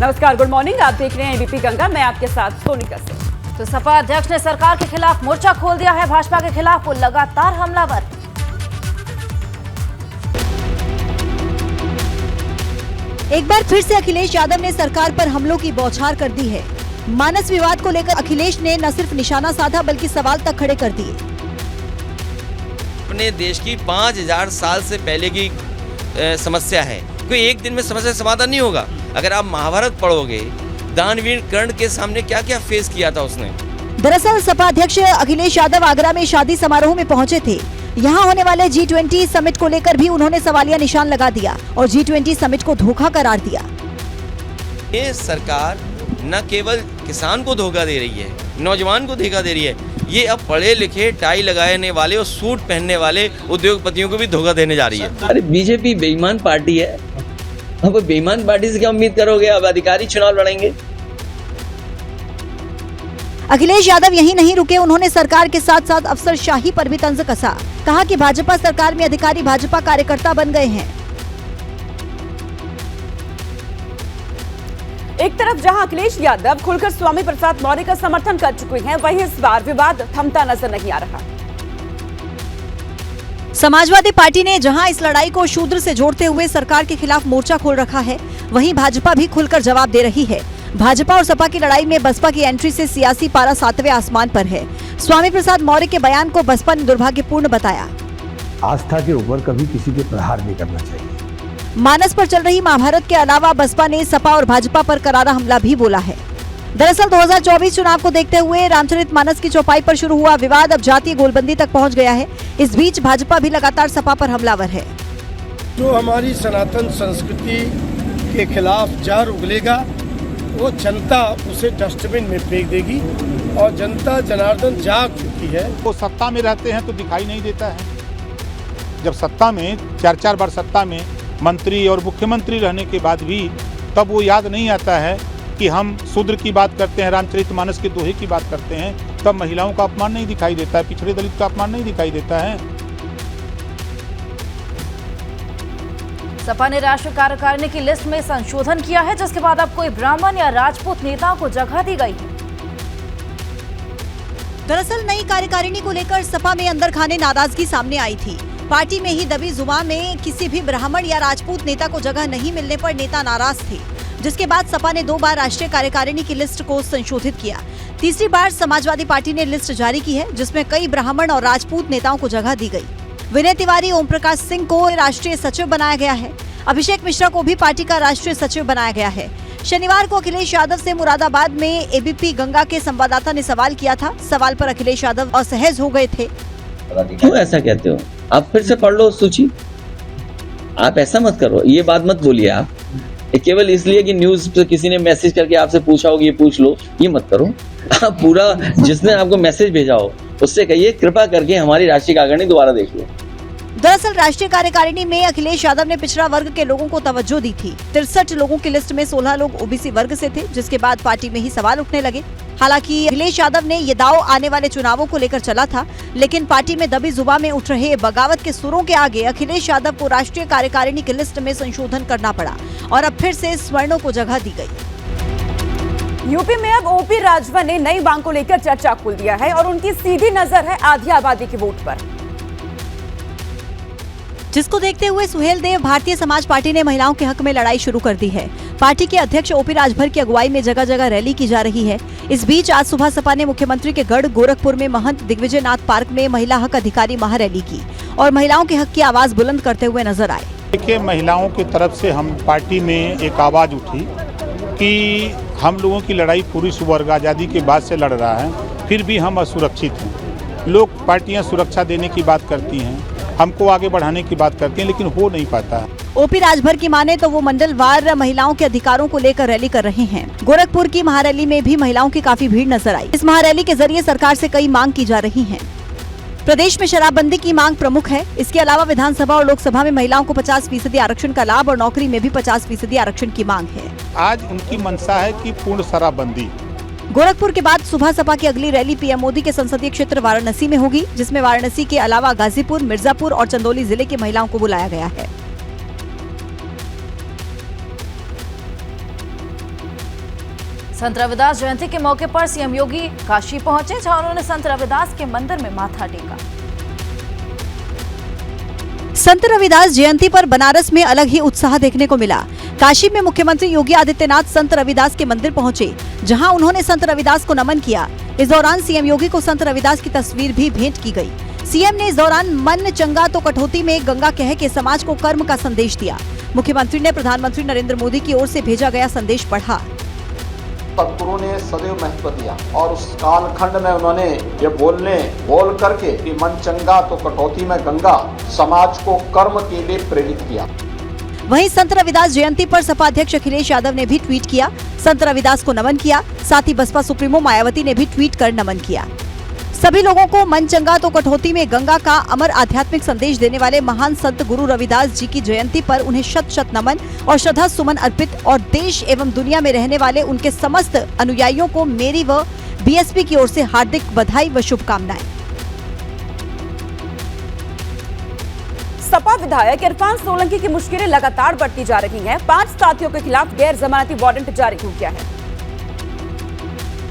नमस्कार, good morning. आप देख रहे हैं एबीपी गंगा, मैं आपके साथ सोनिका सिंह। तो सपा अध्यक्ष ने सरकार के खिलाफ मोर्चा खोल दिया है। भाजपा के खिलाफ वो लगातार हमलावर। एक बार फिर से अखिलेश यादव ने सरकार पर हमलों की बौछार कर दी है। मानस विवाद को लेकर अखिलेश ने न सिर्फ निशाना साधा बल्कि सवाल तक खड़े कर दिए। अपने देश की 5000 साल से पहले की समस्या है, कोई एक दिन में समस्या समाधान नहीं होगा। अगर आप महाभारत पढ़ोगे, दानवीर कर्ण के सामने क्या क्या फेस किया था उसने। दरअसल सपा अध्यक्ष अखिलेश यादव आगरा में शादी समारोह में पहुंचे थे। यहां होने वाले G20 समिट को लेकर भी उन्होंने सवालिया निशान लगा दिया और G20 समिट को धोखा करार दिया। ये सरकार न केवल किसान को धोखा दे रही है, नौजवान को धोखा दे रही है, ये अब पढ़े लिखे टाई लगाने वाले और सूट पहनने वाले उद्योगपतियों को भी धोखा देने जा रही है। अरे बीजेपी बेईमान पार्टी है, अब बेईमान पार्टी से क्या उम्मीद करोगे? अब अधिकारी चुनाव लड़ेंगे। अखिलेश यादव यहीं नहीं रुके, उन्होंने सरकार के साथ साथ अफसरशाही पर भी तंज कसा। कहा कि भाजपा सरकार में अधिकारी भाजपा कार्यकर्ता बन गए हैं। एक तरफ जहां अखिलेश यादव खुलकर स्वामी प्रसाद मौर्य का समर्थन कर चुके हैं, वहीं इस बार विवाद थमता नजर नहीं आ रहा। समाजवादी पार्टी ने जहां इस लड़ाई को शूद्र से जोड़ते हुए सरकार के खिलाफ मोर्चा खोल रखा है, वहीं भाजपा भी खुलकर जवाब दे रही है। भाजपा और सपा की लड़ाई में बसपा की एंट्री से सियासी पारा 7वें आसमान पर है। स्वामी प्रसाद मौर्य के बयान को बसपा ने दुर्भाग्यपूर्ण बताया। आस्था के ऊपर कभी किसी के प्रहार नहीं करना चाहिए। मानस पर चल रही महाभारत के अलावा बसपा ने सपा और भाजपा पर करारा हमला भी बोला है। दरअसल 2024 चुनाव को देखते हुए रामचरितमानस की चौपाई पर शुरू हुआ विवाद अब जातीय गोलबंदी तक पहुंच गया है। इस बीच भाजपा भी लगातार सपा पर हमलावर है। जो हमारी सनातन संस्कृति के खिलाफ जहर उगलेगा, वो जनता उसे डस्टबिन में फेंक देगी और जनता जनार्दन जाग चुकी है। वो सत्ता में रहते हैं तो दिखाई नहीं देता है। जब सत्ता में 4-4 बार सत्ता में मंत्री और मुख्यमंत्री रहने के बाद भी तब वो याद नहीं आता है कि हम शूद्र की बात करते हैं, रामचरितमानस के दोहे की बात करते हैं, तब महिलाओं का अपमान नहीं दिखाई देता है, पिछड़े दलित का अपमान नहीं दिखाई देता है। सपा ने राष्ट्रीय कार्यकारिणी की लिस्ट में संशोधन किया है, जिसके बाद अब कोई ब्राह्मण या राजपूत नेताओं को जगह दी गई है। दरअसल नई कार्यकारिणी को लेकर सपा में अंदर खाने नाराजगी सामने आई थी। पार्टी में ही दबी जुबान में किसी भी ब्राह्मण या राजपूत नेता को जगह नहीं मिलने पर नेता नाराज थे, जिसके बाद सपा ने 2 बार राष्ट्रीय कार्यकारिणी की लिस्ट को संशोधित किया। तीसरी बार समाजवादी पार्टी ने लिस्ट जारी की है, जिसमें कई ब्राह्मण और राजपूत नेताओं को जगह दी गई। विनय तिवारी, ओम प्रकाश सिंह को राष्ट्रीय सचिव बनाया गया है। अभिषेक मिश्रा को भी पार्टी का राष्ट्रीय सचिव बनाया गया है। शनिवार को अखिलेश यादव से मुरादाबाद में एबीपी गंगा के संवाददाता ने सवाल किया था। सवाल पर अखिलेश यादव असहज हो गए थे। क्यों ऐसा कहते हो? आप फिर से पढ़ लो सूची। आप ऐसा मत करो, ये बात मत बोलिए आप। केवल इसलिए कि न्यूज पे किसी ने मैसेज करके आपसे पूछा होगा, ये पूछ लो, ये मत करो। आप पूरा जिसने आपको मैसेज भेजा हो उससे कहिए कृपा करके हमारी राष्ट्रीय कार्यकारिणी दोबारा देख लो। दरअसल राष्ट्रीय कार्यकारिणी में अखिलेश यादव ने पिछड़ा वर्ग के लोगों को तवज्जो दी थी। 63 लोगों की लिस्ट में 16 लोग ओबीसी वर्ग से थे, जिसके बाद पार्टी में ही सवाल उठने लगे। हालांकि अखिलेश यादव ने ये दाव आने वाले चुनावों को लेकर चला था, लेकिन पार्टी में दबी जुबान में उठ रहे बगावत के सुरों के आगे अखिलेश यादव को राष्ट्रीय कार्यकारिणी की लिस्ट में संशोधन करना पड़ा और अब फिर से स्वर्णों को जगह दी गई। यूपी में अब ओपी राजभर ने नई मांग को लेकर चर्चा खोल दिया है और उनकी सीधी नजर है आधी आबादी के वोट पर, जिसको देखते हुए सुहेल देव भारतीय समाज पार्टी ने महिलाओं के हक में लड़ाई शुरू कर दी है। पार्टी के अध्यक्ष ओपी राजभर की अगुवाई में जगह जगह रैली की जा रही है। इस बीच आज सुबह सपा ने मुख्यमंत्री के गढ़ गोरखपुर में महंत दिग्विजय नाथ पार्क में महिला हक अधिकारी महारैली की और महिलाओं के हक की आवाज बुलंद करते हुए नजर आए। देखिए, महिलाओं की तरफ से हम पार्टी में एक आवाज उठी कि हम लोगों की लड़ाई पूरी सुवर्ग आजादी के बाद से लड़ रहा है, फिर भी हम असुरक्षित हैं। लोग पार्टियां सुरक्षा देने की बात करती हैं, हमको आगे बढ़ाने की बात करती हैं, लेकिन हो नहीं पाता। ओपी राजभर की माने तो वो मंडलवार महिलाओं के अधिकारों को लेकर रैली कर रहे हैं। गोरखपुर की महारैली में भी महिलाओं की काफी भीड़ नजर आई। इस महारैली के जरिए सरकार से कई मांग की जा रही हैं। प्रदेश में शराबबंदी की मांग प्रमुख है। इसके अलावा विधानसभा और लोकसभा में महिलाओं को 50% आरक्षण का लाभ और नौकरी में भी 50% आरक्षण की मांग है। आज उनकी मंशा है कि पूर्ण शराबबंदी। गोरखपुर के बाद सुबह सपा की अगली रैली पीएम मोदी के संसदीय क्षेत्र वाराणसी में होगी, जिसमें वाराणसी के अलावा गाजीपुर, मिर्जापुर और चंदौली जिले की महिलाओं को बुलाया गया है। संत रविदास जयंती के मौके पर सीएम योगी काशी पहुंचे, जहां उन्होंने संत रविदास के मंदिर में माथा टेका। संत रविदास जयंती पर बनारस में अलग ही उत्साह देखने को मिला। काशी में मुख्यमंत्री योगी आदित्यनाथ संत रविदास के मंदिर पहुंचे, जहां उन्होंने संत रविदास को नमन किया। इस दौरान सीएम योगी को संत रविदास की तस्वीर भी भेंट की गई। सीएम ने इस दौरान मन चंगा तो कठौती में गंगा कह के समाज को कर्म का संदेश दिया। मुख्यमंत्री ने प्रधानमंत्री नरेंद्र मोदी की ओर से भेजा गया संदेश पढ़ा। सदगुरु ने सदैव महत्व दिया और उस कालखंड में उन्होंने ये बोल करके कि मन चंगा तो कटौती में गंगा, समाज को कर्म के लिए प्रेरित किया। वहीं संत रविदास जयंती पर सपा अध्यक्ष अखिलेश यादव ने भी ट्वीट किया, संत रविदास को नमन किया। साथ ही बसपा सुप्रीमो मायावती ने भी ट्वीट कर नमन किया। सभी लोगों को मन चंगा तो कठौती में गंगा का अमर आध्यात्मिक संदेश देने वाले महान संत गुरु रविदास जी की जयंती पर उन्हें शत शत नमन और श्रद्धा सुमन अर्पित, और देश एवं दुनिया में रहने वाले उनके समस्त अनुयायियों को मेरी व बीएसपी की ओर से हार्दिक बधाई व शुभकामनाएं। सपा विधायक इरफान सोलंकी की मुश्किलें लगातार बढ़ती जा रही हैं। 5 साथियों के खिलाफ गैर जमानती वारंट जारी हो गया है।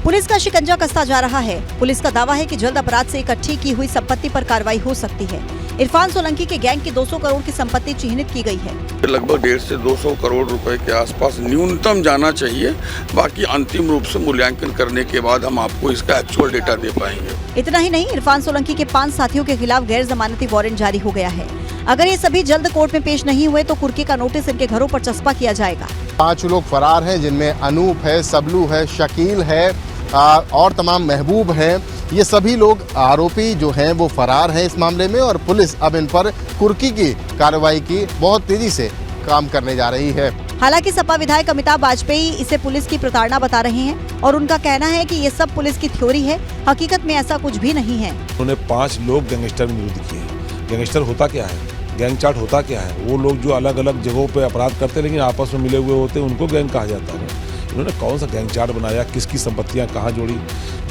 पुलिस का शिकंजा कसता जा रहा है। पुलिस का दावा है कि जल्द अपराध से इकट्ठी की हुई संपत्ति पर कार्रवाई हो सकती है। इरफान सोलंकी के गैंग की 200 करोड़ की संपत्ति चिन्हित की गई है। लगभग 150 से 200 करोड़ रुपए के आसपास न्यूनतम जाना चाहिए। बाकी अंतिम रूप से मूल्यांकन करने के बाद हम आपको इसका एक्चुअल डेटा दे पाएंगे। इतना ही नहीं, इरफान सोलंकी के 5 साथियों के खिलाफ गैर जमानती वारंट जारी हो गया है। अगर ये सभी जल्द कोर्ट में पेश नहीं हुए तो कुर्की का नोटिस इनके घरों पर चस्पा किया जाएगा। 5 लोग फरार हैं, जिनमें अनूप है, सबलू है, शकील है और तमाम महबूब हैं। ये सभी लोग आरोपी जो हैं वो फरार हैं इस मामले में, और पुलिस अब इन पर कुर्की की कार्रवाई की बहुत तेजी से काम करने जा रही है। हालांकि सपा विधायक अमिताभ वाजपेयी इसे पुलिस की प्रताड़ना बता रहे हैं और उनका कहना है कि ये सब पुलिस की थ्योरी है, हकीकत में ऐसा कुछ भी नहीं है। उन्होंने 5 लोग गैंगस्टर में विरोध किए। गैंगस्टर होता क्या है, गैंग चार्ट होता क्या है? वो लोग जो अलग अलग जगहों पे अपराध करते लेकिन आपस में मिले हुए होते हैं, उनको गैंग कहा जाता है। इन्होंने कौन सा गैंग चार्ट बनाया, किसकी संपत्तियां कहाँ जोड़ी?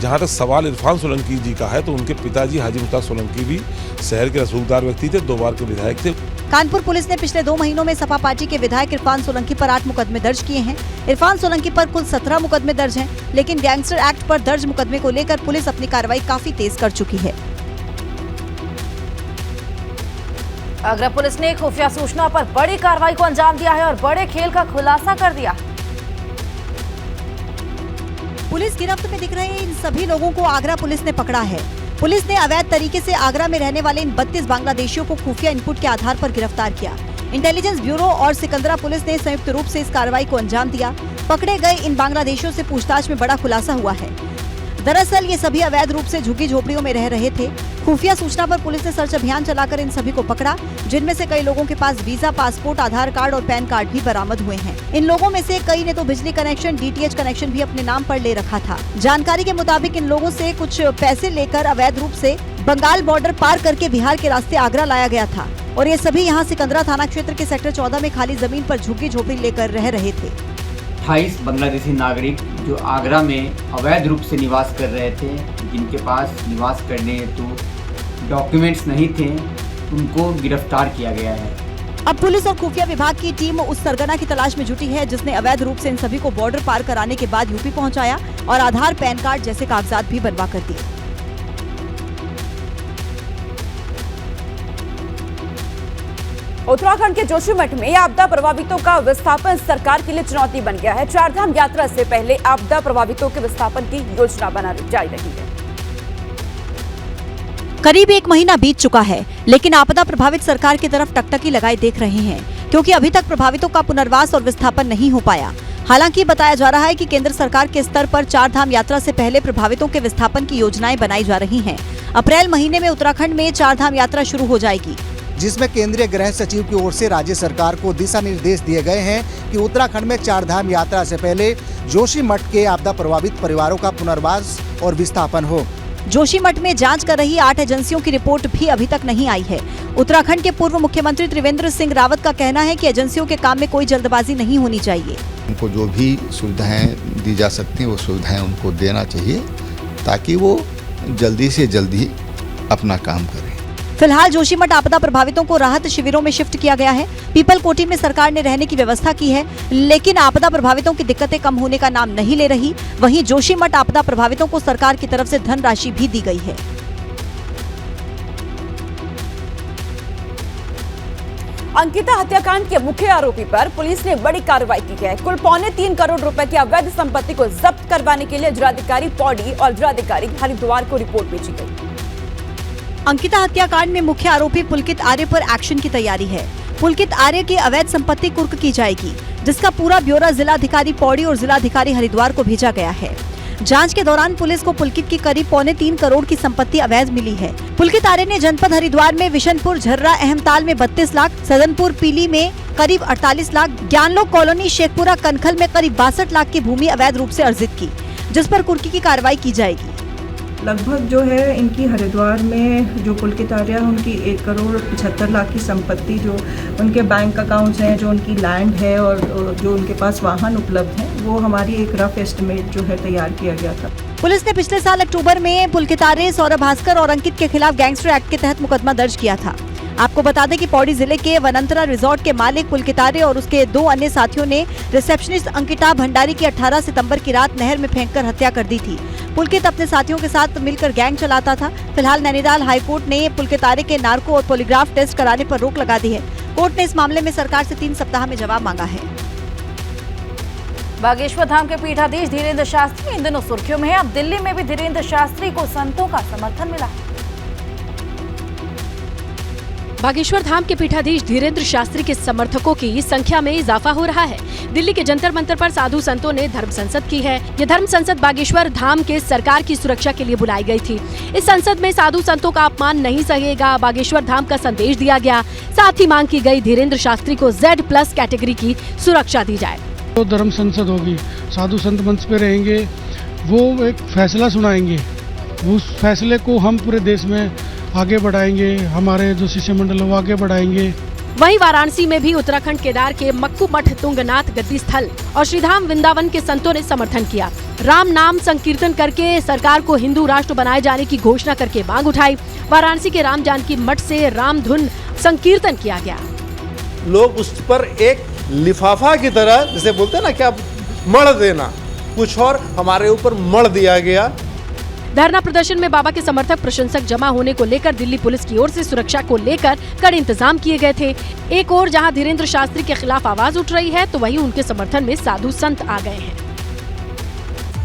जहाँ तक सवाल इरफान सोलंकी जी का है तो उनके पिताजी हाजी मुश्ताक सोलंकी भी शहर के रसूखदार व्यक्ति थे, 2 बार के विधायक थे। कानपुर पुलिस ने पिछले 2 महीनों में सपा पार्टी के विधायक इरफान सोलंकी पर 8 मुकदमे दर्ज किए हैं। इरफान सोलंकी पर कुल 17 मुकदमे दर्ज हैं, लेकिन गैंगस्टर एक्ट पर दर्ज मुकदमे को लेकर पुलिस अपनी कार्रवाई काफी तेज कर चुकी है। आगरा पुलिस ने खुफिया सूचना पर बड़ी कार्रवाई को अंजाम दिया है और बड़े खेल का खुलासा कर दिया। पुलिस गिरफ्त में दिख रहे इन सभी लोगों को आगरा पुलिस ने पकड़ा है। पुलिस ने अवैध तरीके से आगरा में रहने वाले इन 32 बांग्लादेशियों को खुफिया इनपुट के आधार पर गिरफ्तार किया। इंटेलिजेंस ब्यूरो और सिकंदरा पुलिस ने संयुक्त रूप से इस कार्रवाई को अंजाम दिया। पकड़े गए इन बांग्लादेशियों से पूछताछ में बड़ा खुलासा हुआ है। दरअसल ये सभी अवैध रूप से झुग्गी झोपड़ियों में रह रहे थे। खुफिया सूचना पर पुलिस ने सर्च अभियान चलाकर इन सभी को पकड़ा, जिनमें से कई लोगों के पास वीजा, पासपोर्ट, आधार कार्ड और पैन कार्ड भी बरामद हुए हैं। इन लोगों में से कई ने तो बिजली कनेक्शन, डीटीएच कनेक्शन भी अपने नाम पर ले रखा था। जानकारी के मुताबिक इन लोगों से कुछ पैसे लेकर अवैध रूप से बंगाल बॉर्डर पार करके बिहार के रास्ते आगरा लाया गया था और ये सभी यहाँ सिकंदरा थाना क्षेत्र के सेक्टर 14 में खाली जमीन पर झुग्गी झोपड़ी लेकर रह रहे थे। 28 बांग्लादेशी नागरिक जो आगरा में अवैध रूप से निवास कर रहे थे, जिनके पास निवास करने हेतु डॉक्यूमेंट्स नहीं थे, उनको गिरफ्तार किया गया है। अब पुलिस और खुफिया विभाग की टीम उस सरगना की तलाश में जुटी है जिसने अवैध रूप से इन सभी को बॉर्डर पार कराने के बाद यूपी पहुंचाया और आधार, पैन कार्ड जैसे कागजात भी बनवा कर दिए। उत्तराखंड के जोशीमठ में आपदा प्रभावितों का विस्थापन सरकार के लिए चुनौती बन गया है। 4 धाम यात्रा से पहले आपदा प्रभावितों के विस्थापन की योजना बनाई जा रही है। करीब 1 महीना बीत चुका है, लेकिन आपदा प्रभावित सरकार की तरफ टकटकी लगाए देख रहे हैं, क्योंकि अभी तक प्रभावितों का पुनर्वास और विस्थापन नहीं हो पाया। हालांकि बताया जा रहा है कि केंद्र सरकार के स्तर पर 4 धाम यात्रा से पहले प्रभावितों के विस्थापन की योजनाएं बनाई जा रही हैं। अप्रैल महीने में उत्तराखंड में 4 धाम यात्रा शुरू हो जाएगी, जिसमें केंद्रीय गृह सचिव की ओर से राज्य सरकार को दिशा निर्देश दिए गए हैं कि उत्तराखंड में 4 धाम यात्रा से पहले जोशीमठ के आपदा प्रभावित परिवारों का पुनर्वास और विस्थापन हो। जोशीमठ में जांच कर रही 8 एजेंसियों की रिपोर्ट भी अभी तक नहीं आई है। उत्तराखंड के पूर्व मुख्यमंत्री त्रिवेंद्र सिंह रावत का कहना है कि एजेंसियों के काम में कोई जल्दबाजी नहीं होनी चाहिए। उनको जो भी सुविधाएं दी जा सकती हैं वो सुविधाएं उनको देना चाहिए, ताकि वो जल्दी से जल्दी अपना काम करें। फिलहाल जोशीमठ आपदा प्रभावितों को राहत शिविरों में शिफ्ट किया गया है। पीपल कोठी में सरकार ने रहने की व्यवस्था की है, लेकिन आपदा प्रभावितों की दिक्कतें कम होने का नाम नहीं ले रही। वहीं जोशीमठ आपदा प्रभावितों को सरकार की तरफ से धनराशि भी दी गई है। अंकिता हत्याकांड के मुख्य आरोपी पर पुलिस ने बड़ी कार्रवाई की है। कुल 3.25 करोड़ रुपए की अवैध संपत्ति को जब्त करवाने के लिए जिलाधिकारी पौड़ी और जिलाधिकारी हरिद्वार को रिपोर्ट भेजी गई। अंकिता हत्याकांड में मुख्य आरोपी पुलकित आर्य पर एक्शन की तैयारी है। पुलकित आर्य की अवैध संपत्ति कुर्क की जाएगी, जिसका पूरा ब्यौरा जिलाधिकारी पौड़ी और जिलाधिकारी हरिद्वार को भेजा गया है। जांच के दौरान पुलिस को पुलकित की करीब 3.25 करोड़ की संपत्ति अवैध मिली है। पुलकित आर्य ने जनपद हरिद्वार में विशनपुर झर्रा अहमताल में 32 लाख, सदनपुर पीली में करीब 48 लाख, ज्ञानलोक कॉलोनी शेखपुरा कनखल में करीब 62 लाख की भूमि अवैध रूप से अर्जित की, जिस पर कुर्की की कार्रवाई की जाएगी। लगभग जो है इनकी हरिद्वार में जो पुलकित आर्य उनकी 1 करोड़ 75 लाख की संपत्ति, जो उनके बैंक अकाउंट्स हैं, जो उनकी लैंड है और जो उनके पास वाहन उपलब्ध हैं, वो हमारी एक रफ एस्टिमेट जो है तैयार किया गया था। पुलिस ने पिछले साल अक्टूबर में पुलकित आर्य, सौरभ भास्कर और अंकित के खिलाफ गैंगस्टर एक्ट के तहत मुकदमा दर्ज किया था। आपको बता दें कि पौड़ी जिले के वनंतरा रिजॉर्ट के मालिक पुलकित आर्य और उसके 2 अन्य साथियों ने रिसेप्शनिस्ट अंकिता भंडारी की 18 सितंबर की रात नहर में फेंककर हत्या कर दी थी। पुलकित अपने साथियों के साथ मिलकर गैंग चलाता था। फिलहाल नैनीताल हाईकोर्ट ने पुलकित आर्य के नार्को और पॉलीग्राफ टेस्ट कराने पर रोक लगा दी है। कोर्ट ने इस मामले में सरकार से 3 सप्ताह में जवाब मांगा है। बागेश्वर धाम के पीठाधीश धीरेन्द्र शास्त्री इन दिनों सुर्खियों में है। अब दिल्ली में भी धीरेन्द्र शास्त्री को संतों का समर्थन मिला है। बागेश्वर धाम के पीठाधीश धीरेन्द्र शास्त्री के समर्थकों की संख्या में इजाफा हो रहा है। दिल्ली के जंतर मंतर पर साधु संतों ने धर्म संसद की है। ये धर्म संसद बागेश्वर धाम के सरकार की सुरक्षा के लिए बुलाई गई थी। इस संसद में साधु संतों का अपमान नहीं सहेगा, बागेश्वर धाम का संदेश दिया गया। साथ ही मांग की गई धीरेन्द्र शास्त्री को Z+ कैटेगरी की सुरक्षा दी जाए। तो धर्म संसद होगी, साधु संत मंच पे रहेंगे, वो एक फैसला सुनाएंगे, उस फैसले को हम पूरे देश में आगे बढ़ाएंगे, हमारे जो शिष्य मंडल वो आगे बढ़ाएंगे। वहीं वाराणसी में भी उत्तराखंड केदार के मक्कू मठ तुंगनाथ गद्दी स्थल और श्रीधाम वृंदावन के संतों ने समर्थन किया। राम नाम संकीर्तन करके सरकार को हिंदू राष्ट्र बनाए जाने की घोषणा करके मांग उठाई। वाराणसी के राम जानकी मठ से राम धुन संकीर्तन किया गया। लोग उस पर एक लिफाफा की तरह, जैसे बोलते हैं ना, क्या मढ़ देना, कुछ और हमारे ऊपर मढ़ दिया गया। धरना प्रदर्शन में बाबा के समर्थक प्रशंसक जमा होने को लेकर दिल्ली पुलिस की ओर से सुरक्षा को लेकर कड़े इंतजाम किए गए थे। एक ओर जहां धीरेन्द्र शास्त्री के खिलाफ आवाज उठ रही है, तो वहीं उनके समर्थन में साधु संत आ गए हैं।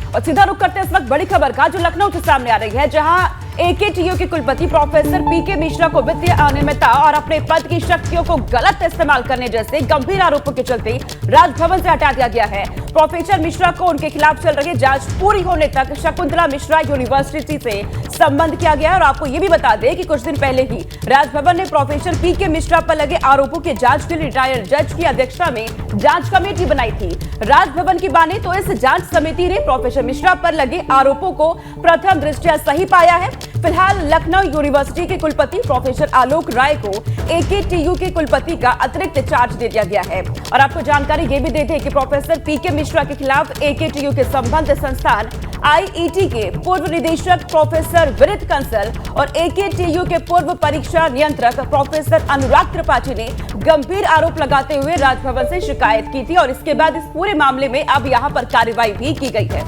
और सीधा रुख करते इस वक्त बड़ी खबर का, जो लखनऊ से सामने आ रही है, जहां AKTU के कुलपति प्रोफेसर PK मिश्रा को वित्तीय अनियमितता और अपने पद की शक्तियों को गलत इस्तेमाल करने जैसे गंभीर आरोपों के चलते राजभवन से हटा दिया गया है। प्रोफेसर मिश्रा को उनके खिलाफ चल रही जांच पूरी होने तक शकुंतला मिश्रा यूनिवर्सिटी से संबंध किया गया है। और आपको ये भी बता दें कि कुछ दिन पहले ही राजभवन ने प्रोफेसर PK मिश्रा पर लगे आरोपों की जांच के लिए रिटायर्ड जज की अध्यक्षता में जांच कमेटी बनाई थी। राजभवन की माने तो इस जांच समिति ने प्रोफेसर मिश्रा पर लगे आरोपों को प्रथम दृष्टया सही पाया है। फिलहाल लखनऊ यूनिवर्सिटी के कुलपति प्रोफेसर आलोक राय को AKTU के कुलपति का अतिरिक्त चार्ज दे दिया गया है। और आपको जानकारी ये भी दे दें कि प्रोफेसर PK मिश्रा के खिलाफ AKTU के संबद्ध संस्थान IET के पूर्व निदेशक प्रोफेसर विरित कंसल और AKTU के पूर्व परीक्षा नियंत्रक प्रोफेसर अनुराग त्रिपाठी ने गंभीर आरोप लगाते हुए राजभवन से शिकायत की थी। और इसके बाद इस पूरे मामले में अब यहां पर कार्रवाई भी की गई है।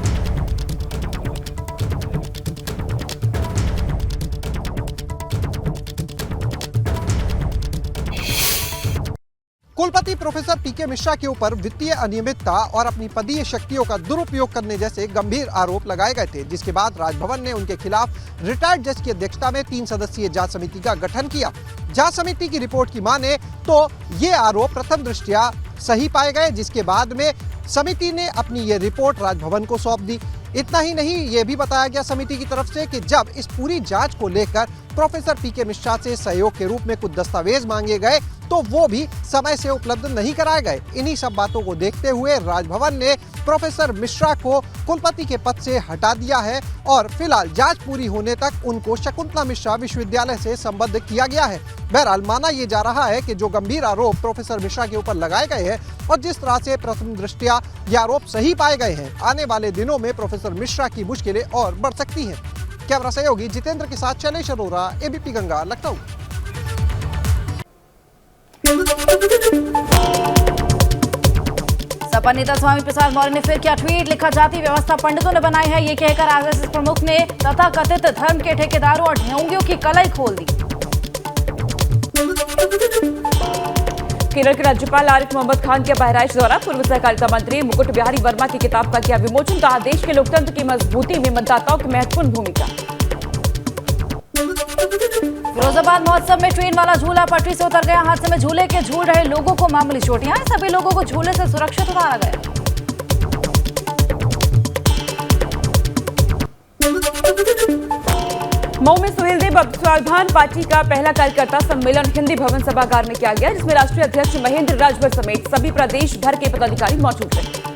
कुलपति प्रोफेसर PK मिश्रा के ऊपर वित्तीय अनियमितता और अपनी पदीय शक्तियों का दुरुपयोग करने जैसे गंभीर आरोप लगाए गए थे, जिसके बाद राजभवन ने उनके खिलाफ रिटायर्ड जज की अध्यक्षता में 3 सदस्यीय जांच समिति का गठन किया। जांच समिति की रिपोर्ट की माने तो ये आरोप प्रथम दृष्टया सही पाए गए, जिसके बाद में समिति ने अपनी ये रिपोर्ट राजभवन को सौंप दी। इतना ही नहीं, ये भी बताया गया समिति की तरफ से कि जब इस पूरी जांच को लेकर प्रोफेसर PK मिश्रा से सहयोग के रूप में कुछ दस्तावेज मांगे गए तो वो भी समय से उपलब्ध नहीं कराए गए। इन्हीं सब बातों को देखते हुए राजभवन ने प्रोफेसर मिश्रा को कुलपति के पद से हटा दिया है और फिलहाल जांच पूरी होने तक उनको शकुंतला मिश्रा विश्वविद्यालय से संबद्ध किया गया है। बहरहाल माना ये जा रहा है कि जो गंभीर आरोप प्रोफेसर मिश्रा के ऊपर लगाए गए हैं और जिस तरह से प्रथम दृष्टया ये आरोप सही पाए गए हैं, आने वाले दिनों में प्रोफेसर मिश्रा की मुश्किलें और बढ़ सकती हैं। कैमरा सहयोगी जितेंद्र के साथ शैलेश अरोरा, ABP गंगा, लखनऊ। सपा नेता स्वामी प्रसाद मौर्य ने फिर क्या ट्वीट लिखा, जाति व्यवस्था पंडितों ने बनाई है, ये कहकर आरएसएस प्रमुख ने तथाकथित धर्म के ठेकेदारों और ढोंगियों की कलाई खोल दी। केरल के राज्यपाल आरिफ मोहम्मद खान के बहराइच दौरा, पूर्व सहकारिता मंत्री मुकुट बिहारी वर्मा की किताब का किया विमोचन, कहा देश के लोकतंत्र की मजबूती में मतदाताओं की महत्वपूर्ण भूमिका। फिरोजाबाद महोत्सव में ट्रेन वाला झूला पटरी से उतर गया, हादसे में झूले के झूल रहे लोगों को मामूली चोटें आई, सभी लोगों को झूले से सुरक्षित उतारा गया। मऊ में सुहेलदेव स्वाभिमान पार्टी का पहला कार्यकर्ता सम्मेलन हिंदी भवन सभागार में किया गया, जिसमें राष्ट्रीय अध्यक्ष महेंद्र राजभर समेत सभी प्रदेश भर के पदाधिकारी मौजूद रहे।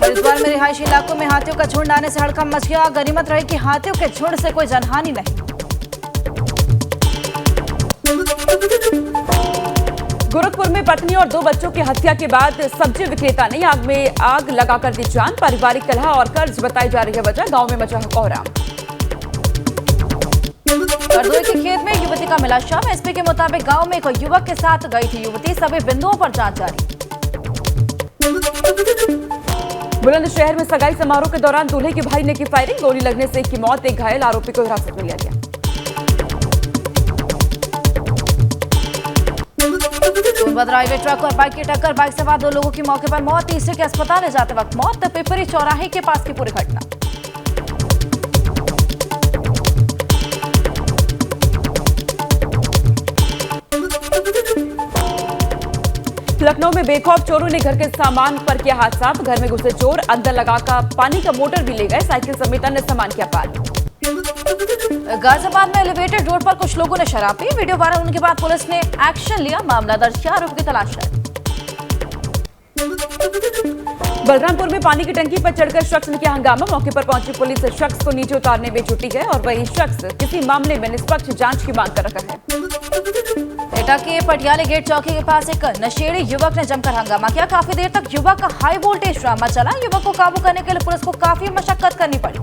हरिद्वार में रिहायशी इलाकों में हाथियों का झुंड आने से हड़कंप मच गया, गनीमत रही कि हाथियों के झुंड से कोई जनहानि नहीं। गोरखपुर में पत्नी और 2 बच्चों की हत्या के बाद सब्जी विक्रेता ने आग में आग लगाकर दी जान, पारिवारिक कलह और कर्ज बताई जा रही है वजह, गांव में मचा कोहराम। हरदोई के खेत में युवती का मिला शव, एसपी के मुताबिक गांव में एक युवक के साथ गई थी युवती, सभी बिंदुओं पर जांच जारी। बुलंदशहर में सगाई समारोह के दौरान दूल्हे के भाई ने की फायरिंग, गोली लगने से एक की मौत, एक घायल, आरोपी को हिरासत में लिया गया। सोनभद्र हाईवे ट्रक और बाइक की टक्कर, बाइक सवार 2 लोगों की मौके पर मौत, तीसरे के अस्पताल ले जाते वक्त मौत, पिपरी चौराहे के पास की पूरी घटना। लखनऊ में बेखौफ चोरों ने घर के सामान पर किया हाथ साफ, घर में घुसे चोर अंदर लगाकर पानी का मोटर भी ले गए, साइकिल समेत अन्य सामान किया पार। गाजियाबाद में एलिवेटेड रोड पर कुछ लोगों ने शराब पी, वीडियो वायरल होने के बाद पुलिस ने एक्शन लिया, मामला दर्ज किया, आरोपी की तलाश है। बलरामपुर में पानी की टंकी पर चढ़कर शख्स ने किया हंगामा, मौके पर पहुंची पुलिस शख्स को नीचे उतारने में जुटी है और वही शख्स किसी मामले में निष्पक्ष जांच की मांग कर रहा है। एटा के पटियाले गेट चौकी के पास एक नशेड़ी युवक ने जमकर हंगामा किया, काफी देर तक युवक का हाई वोल्टेज ड्रामा चला, युवक को काबू करने के लिए पुलिस को काफी मशक्कत करनी पड़ी।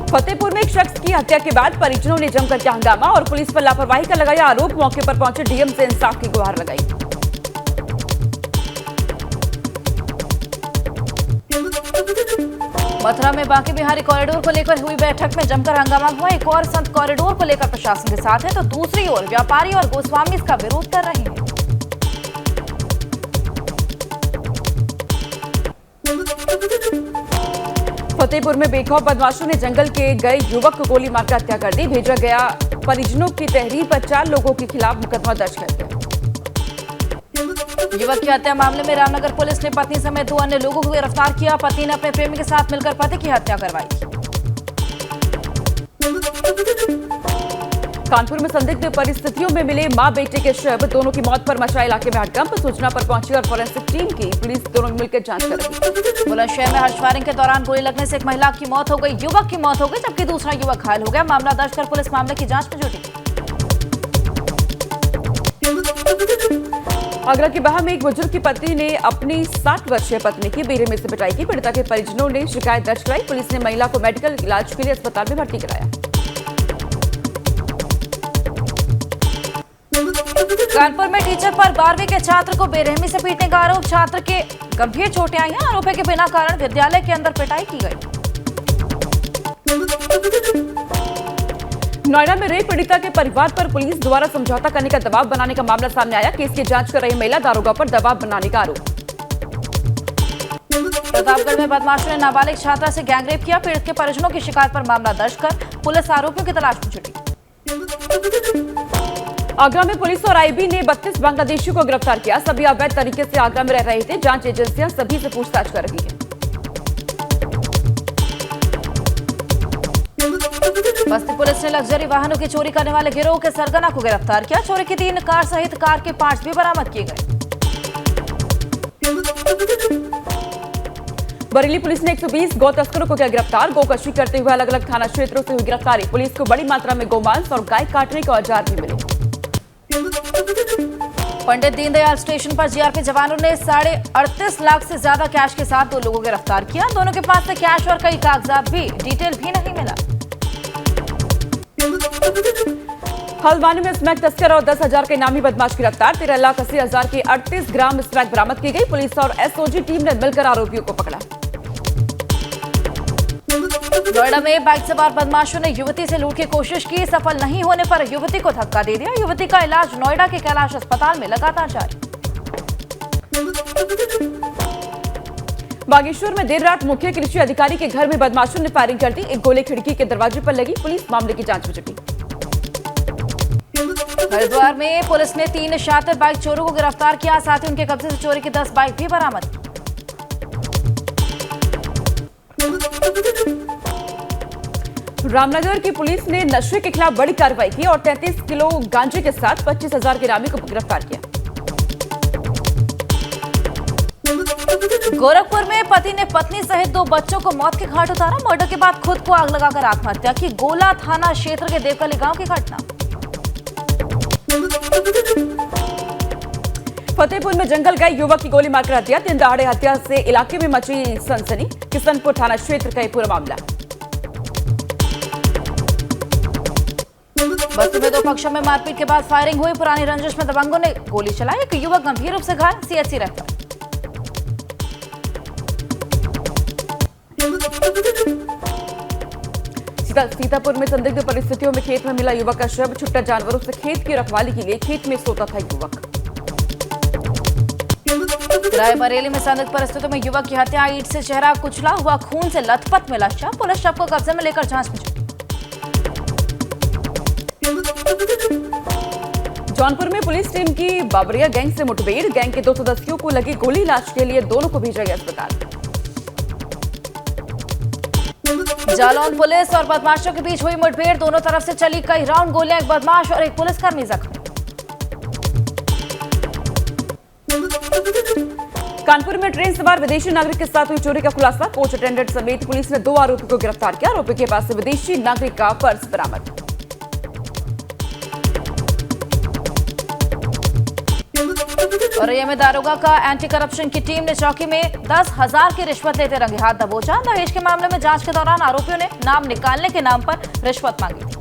फतेहपुर में एक शख्स की हत्या के बाद परिजनों ने जमकर किया हंगामा और पुलिस पर लापरवाही का लगाया आरोप, मौके पर पहुंचे डीएम से इंसाफ की गुहार लगाई। मथुरा में बांके बिहारी कॉरिडोर को लेकर हुई बैठक में जमकर हंगामा हुआ, एक और संत कॉरिडोर को लेकर प्रशासन के साथ है तो दूसरी ओर व्यापारी और गोस्वामी इसका विरोध कर रहे हैं। फतेहपुर में बेखौफ बदमाशों ने जंगल के गए युवक को गोली मारकर हत्या कर दी, भेजा गया परिजनों की तहरीर पर 4 लोगों के खिलाफ मुकदमा दर्ज कर दिया। युवक की हत्या मामले में रामनगर पुलिस ने पत्नी समेत 2 अन्य लोगों को गिरफ्तार किया, पत्नी ने अपने प्रेमी के साथ मिलकर पति की हत्या करवाई। कानपुर में संदिग्ध परिस्थितियों में मिले मां बेटे के शव, दोनों की मौत पर मचा इलाके में हड़कंप, सूचना पर पहुंची और फोरेंसिक टीम की पुलिस दोनों मिलकर जांच कर रही। बुलंदशहर में हर्ष फायरिंग के दौरान गोली लगने से एक महिला की मौत हो गई, युवक की मौत हो गई जबकि दूसरा युवक घायल हो गया, मामला दर्ज कर पुलिस मामले की जांच में जुटी। आगरा के बहा में एक बुजुर्ग की पत्नी ने अपनी 60 वर्षीय पत्नी की बेरहमी से पिटाई की, पीड़िता के परिजनों ने शिकायत दर्ज कराई, पुलिस ने महिला को मेडिकल इलाज के लिए अस्पताल में भर्ती कराया। कानपुर में टीचर पर 12वीं के छात्र को बेरहमी से पीटने का आरोप, छात्र के गंभीर चोटें आई हैं, आरोपी के बिना कारण विद्यालय के अंदर पिटाई की गई। नोएडा में रेप पीड़िता के परिवार पर पुलिस द्वारा समझौता करने का दबाव बनाने का मामला सामने आया, केस की जांच कर रही महिला दारोगा पर दबाव बनाने का आरोप। प्रतापगढ़ में बदमाशों ने नाबालिग छात्रा से गैंगरेप किया, पीड़ित के परिजनों की शिकायत पर मामला दर्ज कर पुलिस आरोपियों की तलाश में जुटी। आगरा में पुलिस और आईबी ने 32 बांग्लादेशियों को गिरफ्तार किया, सभी अवैध तरीके से आगरा में रह रहे थे, जांच एजेंसियां सभी से पूछताछ कर रही हैं। बस्ती पुलिस ने लग्जरी वाहनों की चोरी करने वाले गिरोह के सरगना को गिरफ्तार किया, चोरी की 3 कार सहित कार के पार्ट्स भी बरामद किए गए। बरेली पुलिस ने 120 गौ तस्करों को किया गिरफ्तार, गोकशी करते हुए अलग अलग थाना क्षेत्रों से हुई गिरफ्तारी, पुलिस को बड़ी मात्रा में गोमांस और गाय काटने के औजार भी मिले। पंडित दीनदयाल स्टेशन पर जीआरपी जवानों ने 38.5 लाख से ज्यादा कैश के साथ 2 लोगों को गिरफ्तार किया, दोनों के पास से कैश और कई कागजात भी, डिटेल भी नहीं मिला। हल्द्वानी में स्मैक तस्कर और 10,000 के इनामी बदमाश गिरफ्तार। 13,80,000 की 38 ग्राम स्मैक बरामद की गई। पुलिस और एसओजी टीम ने मिलकर आरोपियों को पकड़ा। नोएडा में बाइक सवार बदमाशों ने युवती से लूट की कोशिश की। सफल नहीं होने पर युवती को धक्का दे दिया। युवती का इलाज नोएडा के कैलाश अस्पताल में लगातार जारी। बागेश्वर में देर रात मुख्य कृषि अधिकारी के घर में बदमाशों ने फायरिंग कर दी। एक गोली खिड़की के दरवाजे पर लगी। पुलिस मामले की जांच में जुटी। हरिद्वार में पुलिस ने 3 शातिर बाइक चोरों को गिरफ्तार किया। साथ ही उनके कब्जे से चोरी की 10 बाइक भी बरामद। रामनगर की पुलिस ने नशे के खिलाफ बड़ी कार्रवाई की और 33 किलो गांजे के साथ 25,000 के इनामी को गिरफ्तार किया। गोरखपुर में पति ने पत्नी सहित 2 बच्चों को मौत के घाट उतारा। मर्डर के बाद खुद को आग लगाकर आत्महत्या की। गोला थाना क्षेत्र के देवकली गांव की घटना। फतेहपुर में जंगल गए युवक की गोली मारकर हत्या। दिन दहाड़े हत्या से इलाके में मची सनसनी। किशनपुर थाना क्षेत्र का पूरा मामला। बस्ती में 2 पक्षों में मारपीट के बाद फायरिंग हुई। पुरानी रंजिश में दबंगों ने गोली चलाई। एक युवक गंभीर रूप से घायल, सीएचसी रेफर। सीतापुर में संदिग्ध परिस्थितियों में खेत में मिला युवक का शव। छुट्टा जानवरों से खेत की रखवाली के लिए खेत में सोता था युवक। रायबरेली में संदिग्ध परिस्थितियों में युवक की हत्या। ईंट से चेहरा कुचला हुआ, खून से लथपथ मिला शव। पुलिस शव को कब्जे में लेकर जांच में जुटी। जौनपुर में पुलिस टीम की बाबरिया गैंग से मुठभेड़। गैंग के 2 सदस्यों को लगी गोली। इलाज के लिए दोनों को भेजा गया अस्पताल। जालौन पुलिस और बदमाशों के बीच हुई मुठभेड़। दोनों तरफ से चली कई राउंड गोलियां। एक बदमाश और एक पुलिसकर्मी जख्मी। कानपुर में ट्रेन सवार विदेशी नागरिक के साथ हुई चोरी का खुलासा। कोच अटेंडेंट समेत पुलिस ने 2 आरोपी को गिरफ्तार किया। आरोपी के पास से विदेशी नागरिक का पर्स बरामद। औरैया में दारोगा का एंटी करप्शन की टीम ने चौकी में 10,000 की रिश्वत लेते रंगे हाथ दबोचा। दहेज के मामले में जांच के दौरान आरोपियों ने नाम निकालने के नाम पर रिश्वत मांगी थी।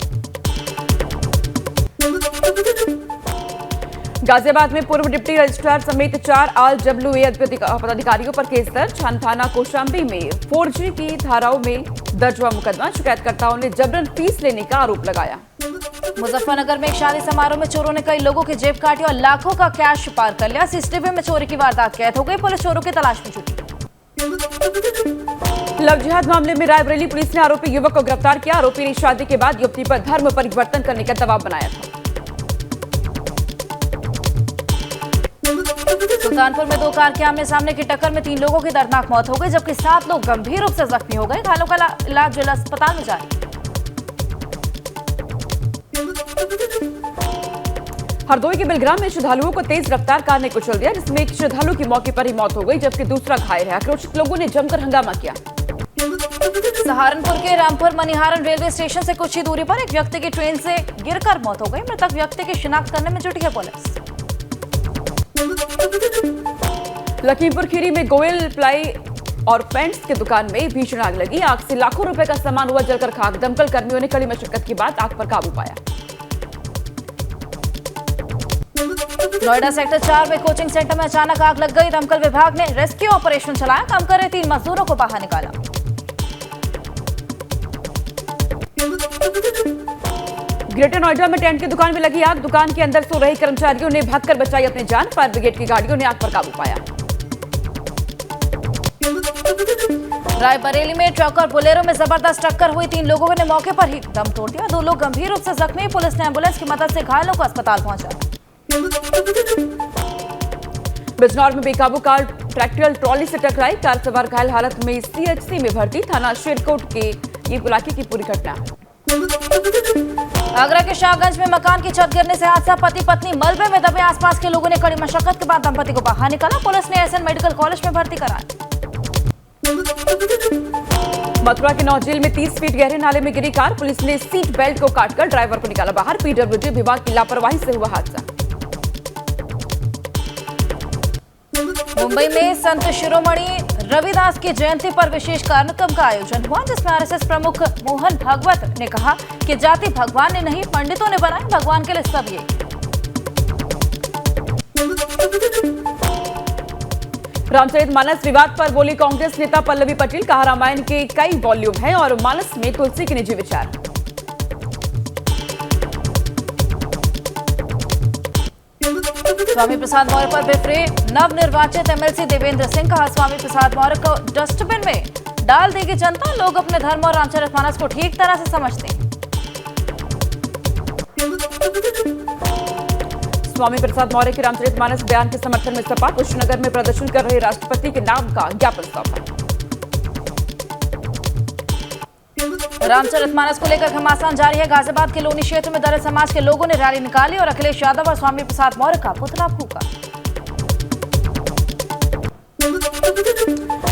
गाजियाबाद में पूर्व डिप्टी रजिस्ट्रार समेत 4 RWA पदाधिकारियों पर केस दर्ज। थाना कौशाम्बी में 4G की धाराओं में दर्ज हुआ मुकदमा। शिकायतकर्ताओं ने जबरन फीस लेने का आरोप लगाया। मुजफ्फरनगर में एक शादी समारोह में चोरों ने कई लोगों की जेब काटी और लाखों का कैश पार कर लिया। सीसीटीवी में चोरी की वारदात कैद हो गई। पुलिस चोरों की तलाश में जुटी। लव जिहाद मामले में रायबरेली पुलिस ने आरोपी युवक को गिरफ्तार किया। आरोपी ने शादी के बाद युवती पर धर्म परिवर्तन करने का दबाव बनाया था। सुल्तानपुर में 2 कार के आमने सामने की टक्कर में 3 लोगों की दर्दनाक मौत हो गई, जबकि 7 लोग गंभीर रूप से जख्मी हो गए। घायलों का इलाज जिला अस्पताल में जारी। हरदोई के बिलग्राम में श्रद्धालुओं को तेज रफ्तार कार ने कुचल दिया, जिसमें एक श्रद्धालु की मौके पर ही मौत हो गई, जबकि दूसरा घायल है। आक्रोशित लोगों ने जमकर हंगामा किया। सहारनपुर के रामपुर मनिहारन रेलवे स्टेशन से कुछ ही दूरी पर एक व्यक्ति की ट्रेन से गिरकर मौत हो गई। मृतक व्यक्ति की शिनाख्त करने में जुटी है पुलिस। लखीमपुर खीरी में गोयल प्लाई और पेंट्स की दुकान में भीषण आग लगी। आग से लाखों रुपए का सामान हुआ जलकर खाक। दमकल कर्मियों ने कड़ी मशक्कत के बाद आग पर काबू पाया। नोएडा सेक्टर 4 में कोचिंग सेंटर में अचानक आग लग गई। दमकल विभाग ने रेस्क्यू ऑपरेशन चलाया। काम कर रहे 3 मजदूरों को बाहर निकाला। ग्रेटर नोएडा में टेंट की दुकान में लगी आग। दुकान के अंदर सो रहे कर्मचारियों ने भागकर बचाई अपनी जान। फायर ब्रिगेड की गाड़ियों ने आग पर काबू पाया। रायबरेली में ट्रक और बोलेरो में जबरदस्त टक्कर हुई। 3 लोगों ने मौके पर ही दम तोड़ दिया। 2 लोग गंभीर रूप से जख्मी। पुलिस ने एम्बुलेंस की मदद से घायलों को अस्पताल पहुंचाया। बिजनौर में बेकाबू कार ट्रैक्टर ट्रॉली से टकराई। कार सवार घायल हालत में सीएचसी में भर्ती। थाना शेरकोट के ये इलाके की पूरी घटना। आगरा के शाहगंज में मकान की छत गिरने से हादसा। पति पत्नी मलबे में दबे। आसपास के लोगों ने कड़ी मशक्कत के बाद दंपति को बाहर निकाला। पुलिस ने एसएन मेडिकल कॉलेज में भर्ती कराया। मथुरा के नौजेल में 30 फीट गहरे नाले में गिरी कार। पुलिस ने सीट बेल्ट को काटकर ड्राइवर को निकाला बाहर। पीडब्ल्यूडी विभाग की लापरवाही से हुआ हादसा। मुंबई में संत शिरोमणि रविदास की जयंती पर विशेष कार्यक्रम का आयोजन हुआ, जिसमें आरएसएस प्रमुख मोहन भागवत ने कहा कि जाति भगवान ने नहीं पंडितों ने बनाई, भगवान के लिए सब ये। रामचरितमानस विवाद पर बोली कांग्रेस नेता पल्लवी पटेल, कहा रामायण के कई वॉल्यूम हैं और मानस में तुलसी के निजी विचार। स्वामी प्रसाद मौर्य पर बिफरे नवनिर्वाचित एमएलसी देवेंद्र सिंह, कहा स्वामी प्रसाद मौर्य को डस्टबिन में डाल देगी जनता, लोग अपने धर्म और रामचरितमानस को ठीक तरह से समझते हैं। स्वामी प्रसाद मौर्य के रामचरितमानस बयान के समर्थन में सपा, कुशीनगर में प्रदर्शन कर रहे राष्ट्रपति के नाम का ज्ञापन सौंपा। रामचरितमानस को लेकर घमासान जारी है। गाजियाबाद के लोनी क्षेत्र में दलित समाज के लोगों ने रैली निकाली और अखिलेश यादव और स्वामी प्रसाद मौर्य का पुतला फूंका।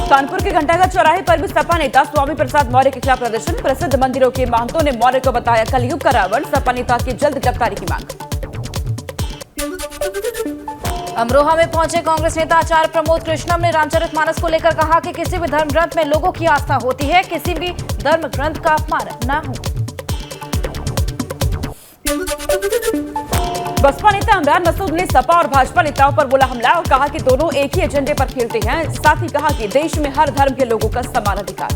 कानपुर के घंटाघर चौराहे पर भी सपा नेता स्वामी प्रसाद मौर्य के खिलाफ प्रदर्शन, प्रसिद्ध मंदिरों के महंतों ने मौर्य को बताया कलयुग का रावण, सपा नेता की जल्द गिरफ्तारी की मांग। अमरोहा में पहुंचे कांग्रेस नेता आचार्य प्रमोद कृष्णम ने रामचरितमानस को लेकर कहा कि किसी भी धर्म ग्रंथ में लोगों की आस्था होती है, किसी भी धर्म ग्रंथ का अपमान न हो। बसपा नेता इमरान मसूद ने सपा और भाजपा नेताओं पर बोला हमला और कहा कि दोनों एक ही एजेंडे पर खेलते हैं, साथ ही कहा कि देश में हर धर्म के लोगों का समान अधिकार।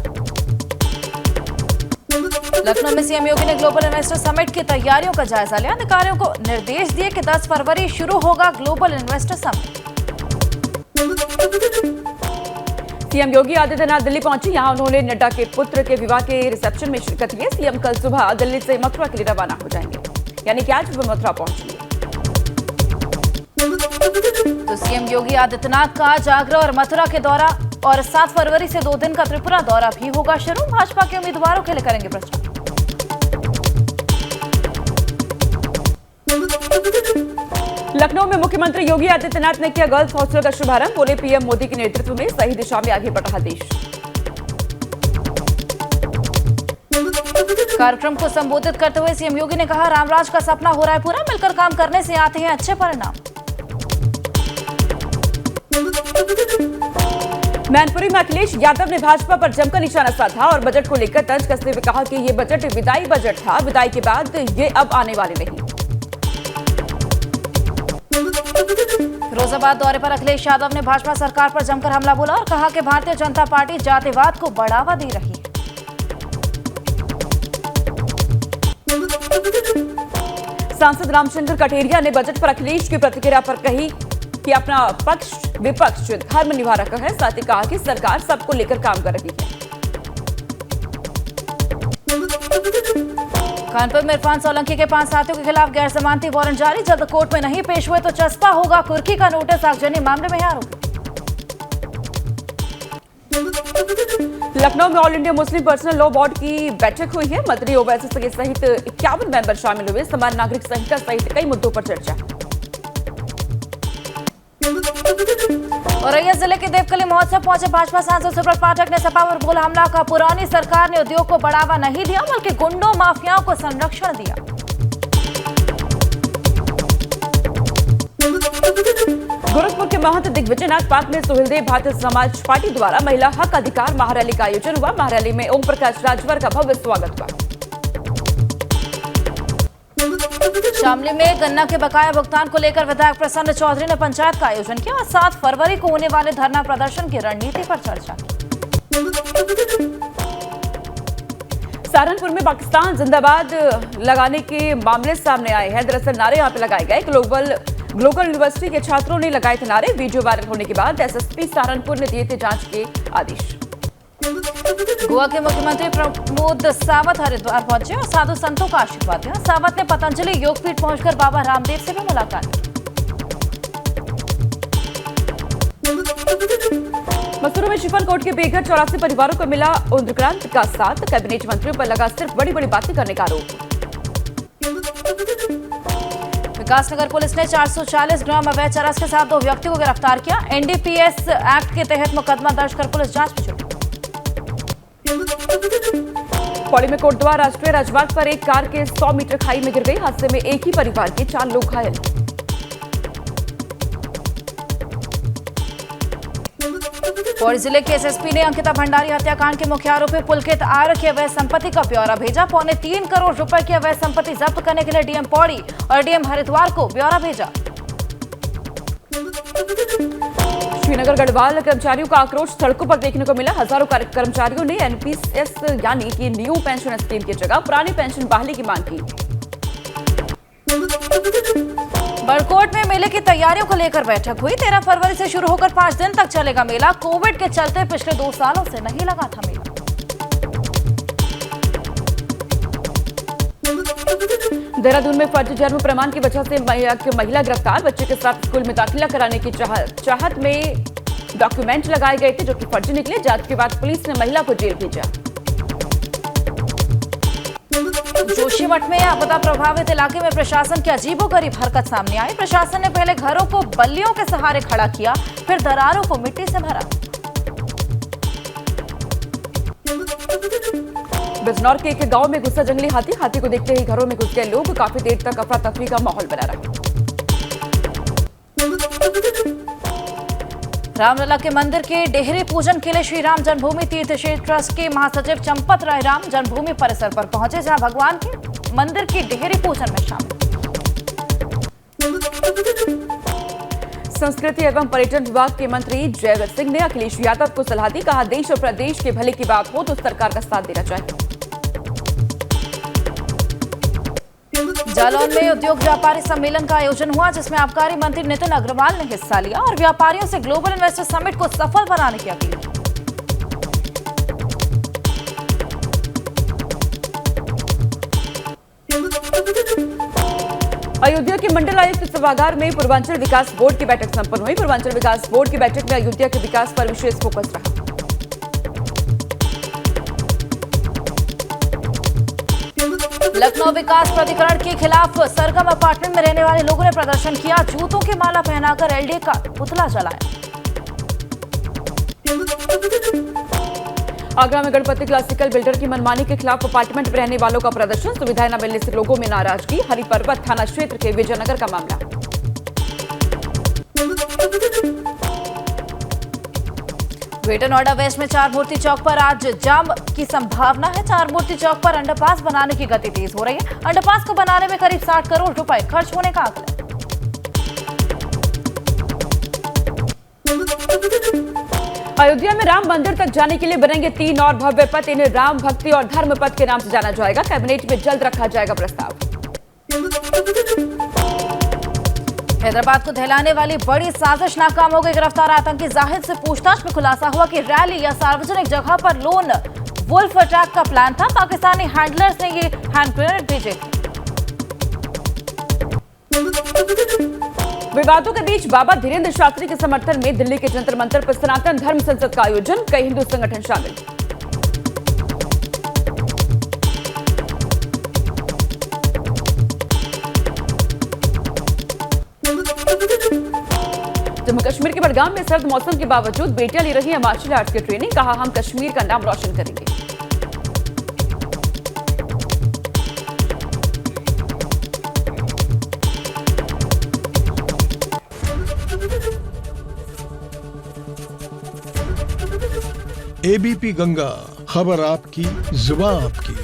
लखनऊ में सीएम योगी ने ग्लोबल इन्वेस्टर समिट की तैयारियों का जायजा लिया, अधिकारियों को निर्देश दिए कि 10 फरवरी शुरू होगा global investor summit. CM Yogi Adityanath Delhi पहुंचे, यहां उन्होंने नड्डा के पुत्र के विवाह के रिसेप्शन में शिरकत की। सीएम कल सुबह दिल्ली से मथुरा के लिए रवाना हो जाएंगे, यानी कि आज वो मथुरा पहुंचेंगे। तो सीएम योगी आदित्यनाथ का आज आगरा और मथुरा के दौरा और 7 फरवरी से 2 दिन का त्रिपुरा दौरा भी होगा शुरू। भाजपा के उम्मीदवारों के लिए करेंगे प्रचार। लखनऊ में मुख्यमंत्री योगी आदित्यनाथ ने किया गर्ल्स हॉस्टल का शुभारंभ, बोले पीएम मोदी के नेतृत्व में सही दिशा में आगे बढ़ रहा देश। कार्यक्रम को संबोधित करते हुए सीएम योगी ने कहा रामराज का सपना हो रहा है पूरा, मिलकर काम करने से आते हैं अच्छे परिणाम। मैनपुरी में अखिलेश यादव ने भाजपा पर जमकर निशाना साधा और बजट को लेकर तंज कसते हुए कहा कि ये बजट विदाई बजट था, विदाई के बाद ये अब आने वाले नहीं। फिरोजाबाद दौरे पर अखिलेश यादव ने भाजपा सरकार पर जमकर हमला बोला और कहा कि भारतीय जनता पार्टी जातिवाद को बढ़ावा दे रही है। सांसद रामचंद्र कटेरिया ने बजट पर अखिलेश की प्रतिक्रिया पर कही कि अपना पक्ष विपक्ष धर्म निभा रखा है, साथ ही कहा कि सरकार सबको लेकर काम कर रही है। कानपुर में इरफान सोलंकी के 5 साथियों के खिलाफ गैर जमानती वारंट जारी, जल्द कोर्ट में नहीं पेश हुए तो चस्पा होगा कुर्की का नोटिस। आगजनी मामले में है आरोपी। लखनऊ में all India Muslim personal law board की बैठक हुई है, मंत्री ओवैसी सहित 51 मेंबर शामिल हुए, समान नागरिक संहिता सहित कई मुद्दों पर चर्चा। औरैया जिले के देवकली महोत्सव पहुंचे भाजपा सांसद सुब्रत पाठक ने सपा पर बोला हमला, का पुरानी सरकार ने उद्योग को बढ़ावा नहीं दिया बल्कि गुंडों माफियाओं को संरक्षण दिया। गोरखपुर के महंत दिग्विजयनाथ पार्क में सुहेलदेव भारतीय समाज पार्टी द्वारा महिला हक अधिकार महारैली का आयोजन हुआ। महारैली में ओम प्रकाश राजभर का भव्य स्वागत हुआ। शामली में गन्ना के बकाया भुगतान को लेकर विधायक प्रसन्न चौधरी ने पंचायत का आयोजन किया और 7 फरवरी को होने वाले धरना प्रदर्शन की रणनीति पर चर्चा की। सहारनपुर में पाकिस्तान जिंदाबाद लगाने के मामले सामने आए हैं। दरअसल नारे यहाँ पे लगाए गए। ग्लोबल यूनिवर्सिटी के छात्रों ने लगाए थे नारे। वीडियो वायरल होने के बाद एसएसपी सहारनपुर ने दिए थे जांच के आदेश। गोवा के मुख्यमंत्री प्रमोद सावंत हरिद्वार पहुंचे और साधु संतों का आशीर्वाद दिया। सावंत ने पतंजलि योगपीठ पहुंचकर बाबा रामदेव से भी मुलाकात की। मसूरी में शिफलकोट के बेघर 84 परिवारों को मिला उद्रक्रांत का साथ। कैबिनेट मंत्रियों पर लगा सिर्फ बड़ी बड़ी बातें करने का आरोप। विकासनगर पुलिस ने 440 ग्राम अवैध चरस के साथ 2 व्यक्तियों को गिरफ्तार किया। एनडीपीएस एक्ट के तहत मुकदमा दर्ज कर पुलिस जांच में जुटी। पौड़ी में कोटद्वार राष्ट्रीय राजमार्ग पर एक कार के 100 मीटर खाई में गिर गई। हादसे में एक ही परिवार के 4 लोग घायल। पौड़ी जिले के एसएसपी ने अंकिता भंडारी हत्याकांड के मुख्य आरोपी पुलकित आर्य की अवैध संपत्ति का ब्यौरा भेजा। 3.25 करोड़ रुपए की अवैध संपत्ति जब्त करने के लिए डीएम पौड़ी और डीएम हरिद्वार को ब्यौरा भेजा। श्रीनगर गढ़वाल कर्मचारियों का आक्रोश सड़कों पर देखने को मिला। हजारों कर्मचारियों ने एनपीएस यानी कि न्यू पेंशन स्कीम की जगह पुरानी पेंशन बहाली की मांग की। बड़कोट में मेले की तैयारियों को लेकर बैठक हुई। 13 फरवरी से शुरू होकर 5 दिन तक चलेगा मेला। कोविड के चलते पिछले 2 सालों से नहीं लगा था मेला। देहरादून में फर्जी जन्म प्रमाण की वजह से महिला गिरफ्तार। बच्चे के साथ स्कूल में दाखिला कराने की चाहत में डॉक्यूमेंट लगाए गए थे जो कि फर्जी निकले। जांच के बाद पुलिस ने महिला को जेल भेजा। जोशीमठ में आपदा प्रभावित इलाके में प्रशासन की अजीबोगरीब हरकत सामने आई। प्रशासन ने पहले घरों को बल्लियों के सहारे खड़ा किया, फिर दरारों को मिट्टी से भरा। बिजनौर के एक गांव में घुसा जंगली हाथी को देखते ही घरों में घुस गए लोग। काफी देर तक अफरा तफरी का माहौल बना रहा। रामलला के मंदिर के डेहरी पूजन के लिए श्री राम जन्मभूमि तीर्थ क्षेत्र ट्रस्ट के महासचिव चंपत राय राम जन्मभूमि परिसर पर पहुंचे, जहां भगवान के मंदिर की डेहरी पूजन में शामिल। संस्कृति एवं पर्यटन विभाग के मंत्री जयवीर सिंह ने अखिलेश यादव को सलाह दी। कहा, देश और प्रदेश के भले की बात हो तो सरकार का साथ देना चाहिए। जालौन में उद्योग व्यापारी सम्मेलन का आयोजन हुआ, जिसमें आबकारी मंत्री नितिन अग्रवाल ने हिस्सा लिया और व्यापारियों से ग्लोबल इन्वेस्टर समिट को सफल बनाने की अपील की। अयोध्या के मंडल आयुक्त सभागार में पूर्वांचल विकास बोर्ड की बैठक संपन्न हुई। पूर्वांचल विकास बोर्ड की बैठक में अयोध्या के विकास पर विशेष फोकस रहा। लखनऊ विकास प्राधिकरण के खिलाफ सरगम अपार्टमेंट में रहने वाले लोगों ने प्रदर्शन किया। जूतों की माला पहनाकर एलडीए का पुतला जलाया। आगरा में गणपति क्लासिकल बिल्डर की मनमानी के खिलाफ अपार्टमेंट में रहने वालों का प्रदर्शन। सुविधाएं न मिलने से लोगों में नाराजगी। हरिपर्वत थाना क्षेत्र के विजयनगर का मामला। ग्रेटर नोएडा वेस्ट में चार मूर्ति चौक पर आज जाम की संभावना है। चार मूर्ति चौक पर अंडरपास बनाने की गति तेज हो रही है। अंडरपास को बनाने में करीब 60 करोड़ रुपए खर्च होने का आंकड़ा। अयोध्या में राम मंदिर तक जाने के लिए बनेंगे 3 और भव्य पथ। इन्हें राम भक्ति और धर्म पथ के नाम से जाना जाएगा। कैबिनेट में जल्द रखा जाएगा प्रस्ताव। हैदराबाद को दहलाने वाली बड़ी साजिश नाकाम हो गई। गिरफ्तार आतंकी जाहिद से पूछताछ में खुलासा हुआ कि रैली या सार्वजनिक जगह पर लोन वुल्फ अटैक का प्लान था। पाकिस्तानी हैंडलर्स ने ये हैंड ग्रेनेड भेजे थे। विवादों के बीच बाबा धीरेन्द्र शास्त्री के समर्थन में दिल्ली के जंतर मंतर पर सनातन धर्म संसद का आयोजन। कई हिंदू संगठन शामिल। जम्मू कश्मीर के बडगाम में सर्द मौसम के बावजूद बेटियां ले रही हैं मार्शल आर्ट्स की ट्रेनिंग। कहा, हम कश्मीर का नाम रोशन करेंगे। एबीपी गंगा, खबर आपकी, जुबान आपकी।